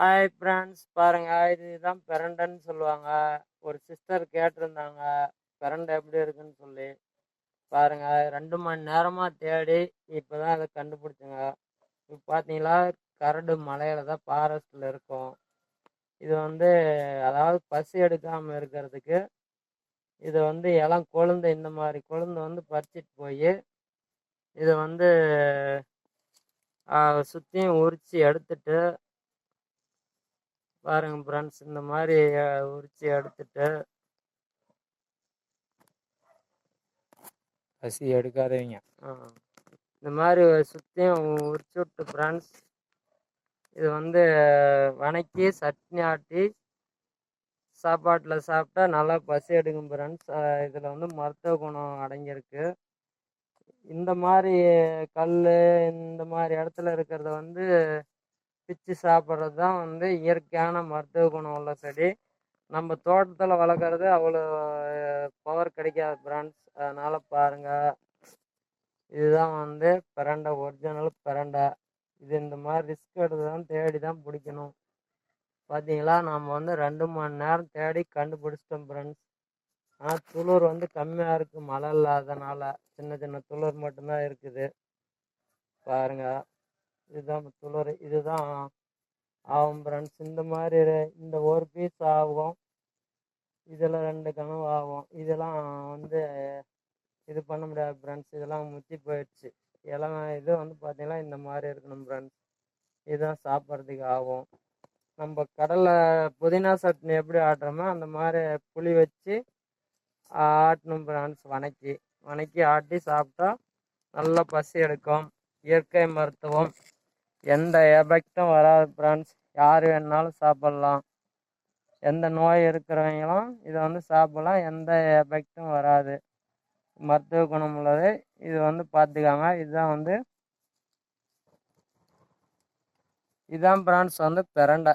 Hi friends, பாருங்க இதுதான் பிரண்டைன்னு சொல்லுவாங்க. ஒரு சிஸ்டர் கேட்டிருந்தாங்க பிரண்டை எப்படி இருக்குன்னு சொல்லி. பாருங்க 2 மணி நேரமா தேடி இப்பதான் அதை கண்டுபிடிச்சுங்க. இப்போ பார்த்தீங்களா, கரடு மலையில தான் ஃபாரஸ்ட்ல இருக்கும். இது அதாவது பசி எடுக்காம இருக்கிறதுக்கு இது இளம் கொழுந்து, இந்த மாதிரி கொழுந்து பறிச்சிட்டு போய் இதை சுற்றியும் உரிச்சு எடுத்துட்டு பாருங்க ஃப்ரெண்ட்ஸ், இந்த மாதிரி உரிச்சு எடுத்துட்டு பசி எடுக்காதவங்க இந்த மாதிரி சுற்றியும் உரிச்சு விட்டு ஃப்ரெண்ட்ஸ், இது வணக்கி சட்னி ஆட்டி சாப்பாட்டில் சாப்பிட்டா நல்லா பசி எடுக்கும் ஃப்ரெண்ட்ஸ். இதில் மருத்துவ குணம் அடங்கியிருக்கு. இந்த மாதிரி கல், இந்த மாதிரி இடத்துல இருக்கிறத பிச்சு சாப்பிட்றது தான் இயற்கையான மருத்துவ குணம் உள்ள செடி. நம்ம தோட்டத்தில் வளர்க்குறது அவ்வளோ பவர் கிடைக்காது ஃப்ரெண்ட்ஸ். அதனால் பாருங்கள், இதுதான் பிரண்டை, ஒரிஜினல் பிரண்டை. இது இந்த மாதிரி ரிஸ்க் எடுத்து தான் தேடி தான் பிடிக்கணும். பார்த்தீங்களா, நம்ம 2 மணி நேரம் தேடி கண்டுபிடிச்சிட்டோம் ஃப்ரெண்ட்ஸ். ஆனால் துளிர் கம்மியாக இருக்குது, மழை இல்லாதனால சின்ன சின்ன துளிர் மட்டும்தான் இருக்குது. பாருங்க, இதுதான் துளிர். இதுதான் ஆகும் ஃப்ரெண்ட்ஸ். இந்த மாதிரி இந்த ஒரு பீஸ் ஆகும், இதில் 2 கனவு ஆகும். இதெல்லாம் இது பண்ண முடியாது ஃப்ரெண்ட்ஸ். இதெல்லாம் முத்தி போயிடுச்சு. எல்லாம் இது பார்த்தீங்கன்னா இந்த மாதிரி இருக்கணும் ஃப்ரெண்ட்ஸ். இதுதான் சாப்பிட்றதுக்கு ஆகும். நம்ம கடலை புதினா சட்னி எப்படி ஆட்டுறோமோ அந்த மாதிரி புளி வச்சு ஆட்டணும் ஃப்ரெண்ட்ஸ். வணக்கி ஆட்டி சாப்பிட்டா நல்லா பசி எடுக்கும். இயற்கை மருத்துவம், எந்த எஃபெக்டும் வராது ஃப்ரெண்ட்ஸ். யார் வேணுனாலும் சாப்பிட்லாம். எந்த நோய் இருக்கிறவங்களும் இதை சாப்பிடலாம், எந்த எஃபெக்டும் வராது. மருத்துவ குணம் உள்ளது. இது பார்த்துக்காங்க. இதுதான் ஃப்ரெண்ட்ஸ் பிரண்டை.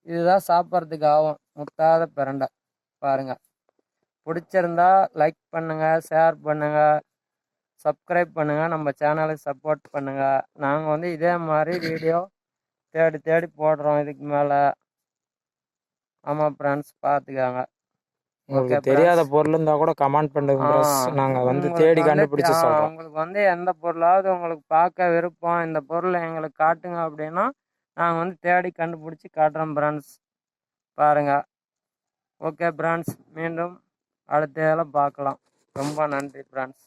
இதுதான் சாப்பிட்றதுக்கு ஆகும், முத்தாத பிரண்டை. பாருங்க, பிடிச்சிருந்தா லைக் பண்ணுங்க, ஷேர் பண்ணுங்க, சப்ஸ்கிரைப் பண்ணுங்க, நம்ம சேனலுக்கு சப்போர்ட் பண்ணுங்க. நாங்கள் இதே மாதிரி வீடியோ தேடி தேடி போடுறோம் இதுக்கு மேலே. ஆமாம் ஃப்ரெண்ட்ஸ், பார்த்துக்காங்க. உங்களுக்கு தெரியாத பொருள் இருந்தா கூட கமெண்ட் பண்ணுங்க ஃப்ரெண்ட்ஸ். நாங்க தேடி கண்டுபிடிச்சு சொல்றோம். உங்களுக்கு எந்த பொருளாவது உங்களுக்கு பார்க்க விருப்பம், இந்த பொருளை எங்களுக்கு காட்டுங்க அப்படின்னா நாங்கள் தேடி கண்டுபிடிச்சி காட்டுறோம் ஃப்ரெண்ட்ஸ். பாருங்க. ஓகே ஃப்ரெண்ட்ஸ், மீண்டும் அடுத்த இதில் பார்க்கலாம். ரொம்ப நன்றி ஃப்ரெண்ட்ஸ்.